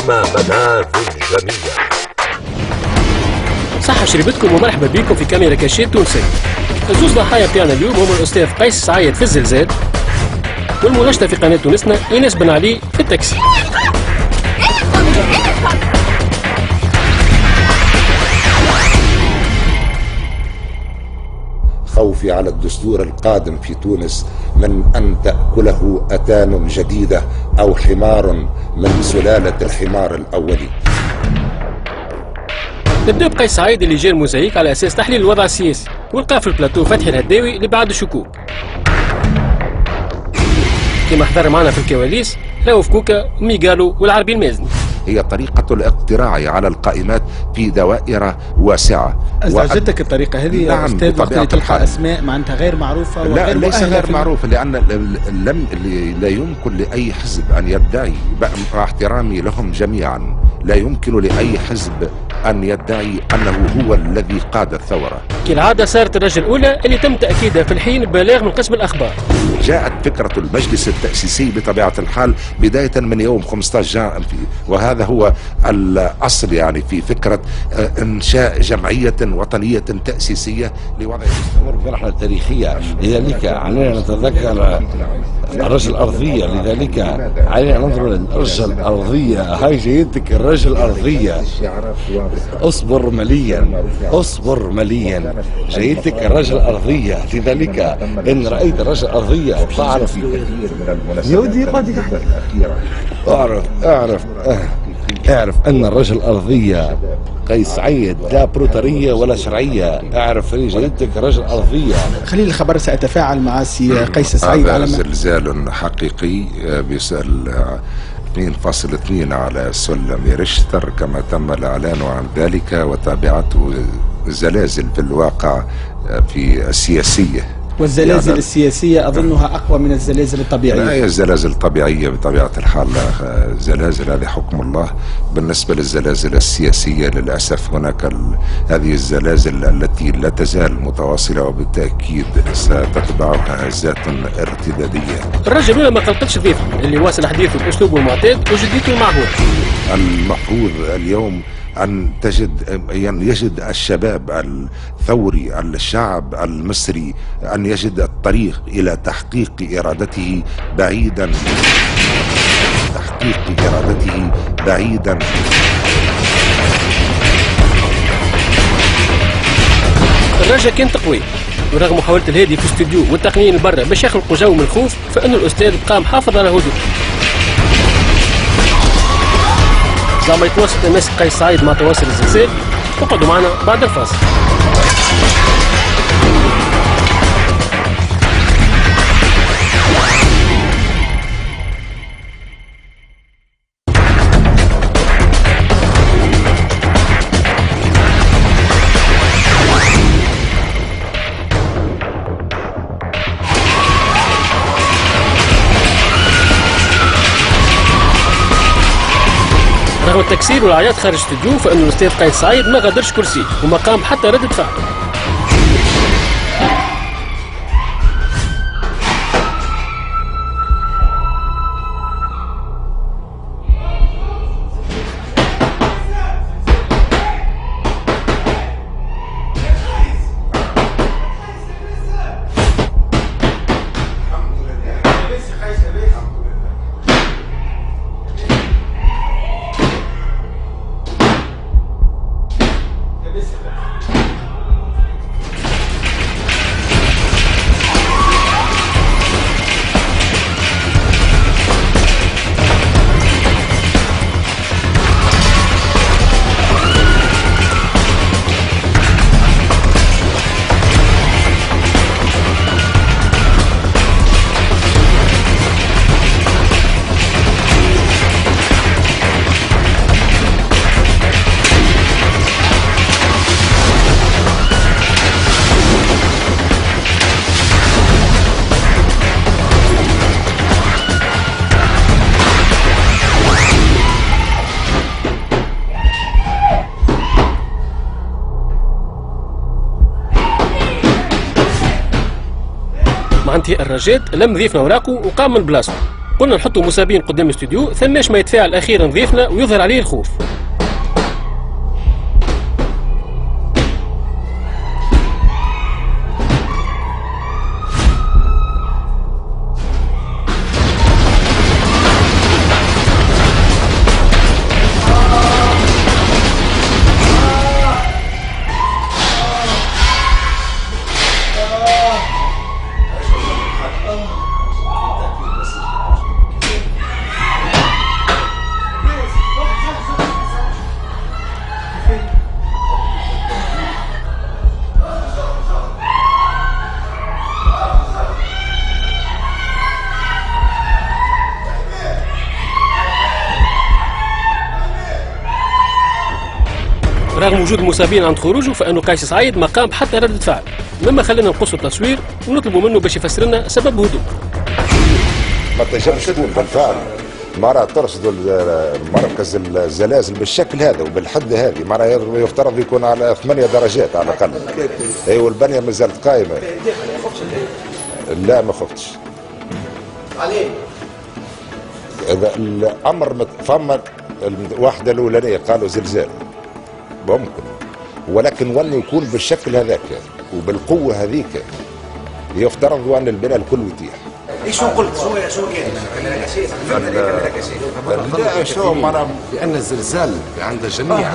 ملاذ الجميع. صحة شربتكم ومرحبا بكم في كاميرا كاشيت تونسية. الزوز ضحايا بتاعنا اليوم هم الأستاذ قيس سعيد في الزلزال، والمناشطة في قناة تونسنا إيناس بن علي في التاكسي. خوفي على الدستور القادم في تونس من أن تأكله أتان جديدة أو حمار من سلالة الحمار الأولي. نبدأ بقيس سعيد اللي جاء الموزايك على أساس تحليل الوضع السياسي، ولقى في البلاتو فتحي الهداوي اللي بعد الشكوك. كما حضر معنا في الكواليس رؤوف كوكا وميغالو والعربي المازني. هي طريقة الاقتراع على القائمات في دوائر واسعة. أزعجتك الطريقة هذه يا أستاذ وقت اللي تلقى أسماء معناتها غير معروفة لا ليس غير معروفة، لأن لا يمكن لأي حزب أن يدعي، مع احترامي لهم جميعا، لا يمكن لأي حزب أن يدعي أنه هو الذي قاد الثورة. كالعادة صارت الرجل الأولى اللي تم تأكيدها في الحين ببلاغ من قسم الأخبار. جاءت فكرة المجلس التأسيسي بطبيعة الحال بداية من يوم 15 جان، وهذا هو الأصل يعني في فكرة إنشاء جمعية وطنية تأسيسية لوضع تستمر برحلة تاريخية. لذلك علينا نتذكر الرجل الأرضية، لذلك علينا ننظر للرجل الأرضية. هاي جيدتك الرجل الأرضية، اصبر مليا اصبر مليا، جيدتك الرجل الأرضية. لذلك إن رأيت الرجل الأرضية فاعرف يودي قد اعرف أن الرجل الأرضية قيس سعيد لا بروتارية ولا شرعية. اعرف جيدتك الرجل الأرضية. خليل الخبر سأتفاعل مع سي قيس سعيد على زلزال حقيقي بيسأل 2.2 على سلم ريشتر كما تم الإعلان عن ذلك، وتابعته زلازل في الواقع في السياسية. والزلازل يعني السياسية أظنها أقوى من الزلازل الطبيعية. لا، هي الزلازل الطبيعية بطبيعة الحال زلازل، هذه حكم الله. بالنسبة للزلازل السياسية للأسف هناك هذه الزلازل التي لا تزال متواصلة وبالتأكيد ستتبعها هزات ارتدادية. الرجل الأولى ما قلقتش ضيفه اللي واصل حديثه بأسلوبه المعتاد وجديته المعهود. المفروض اليوم أن يجد الشباب الثوري، الشعب المصري، أن يجد الطريق إلى تحقيق إرادته بعيدا الرجل كان تقوي، ورغم محاولة الهادي في الاستوديو والتقنيين البرة باش يخلقوا جو من الخوف، فإن الأستاذ بقى محافظ على هدوء. لما يتواصل الناس قيس سعيد مع تواصل الزلزال. اقعدوا معنا بعد الفاصل. رغم التكسير والعياط خارج الاستوديو، فإن الأستاذ قيس سعيد ما غادرش كرسيه وما قام حتى ردة فعل. مع انتهاء الرجات لم ضيفنا وراقه وقام من بلاصته. قلنا نحطوا مصابين قدام الاستوديو، ثماش ما يتفاعل اخيرا ضيفنا ويظهر عليه الخوف. رغم وجود المصابين عند خروجه فانه قيس سعيد ما قام بحتى ردة فعل، مما خلينا نقصوا التصوير ونطلبوا منه باش يفسر لنا سبب هدوء. ما تنجمش تكون بالفعل مرة ترصد مركز الزلازل بالشكل هذا وبالحد هذه، مرة يفترض يكون على 8 درجات على الأقل. أي والبنية ما زالت قائمة. لا ما خفتش. عليه؟ إذا الأمر فما الواحدة الأولانية قالوا زلزال. ممكن، ولكن وانه يكون بالشكل هذاك وبالقوه هذيك يفترض ان البناء الكل يطيح. ايش قلت؟ شو كان؟ لا شو مرة لان الزلزال عند الجميع.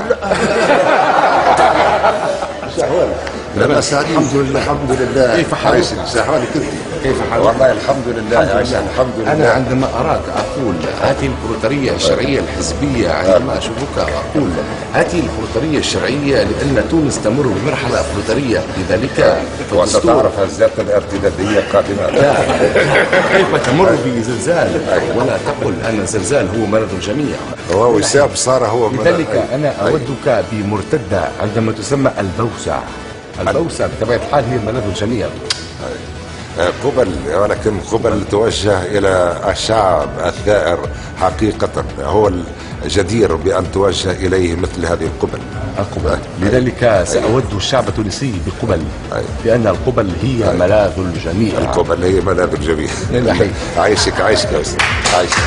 الحمد لله الحمد لله. كيف حالك؟ شحوالك انت؟ كيف حالك؟ والله الحمد لله الحمد لله. انا عندما اراك اقول هذه البروتاريه الشرعيه الحزبيه، عندما اشوفك اقول هذه البروتاريه الشرعيه لان تونس تمر بمرحله بروتاريه، لذلك وستعرف الذات الارتداديه قادمه. لا كيف تمر بزلزال ولا تقل ان الزلزال هو مرض الجميع؟ هو وسام صار هو لذلك انا اودك بمرتده عندما تسمى البوسع. البوسع بطبيعه الحال هي مرض الجميع. قبل، ولكن قبل توجه الى الشعب الثائر حقيقة، هو الجدير بان توجه اليه مثل هذه القبل. لذلك سأود الشعب التونسي بقبل، لأن القبل هي ملاذ الجميع. القبل هي ملاذ الجميع. عايشك يا أستاذ، عايشك.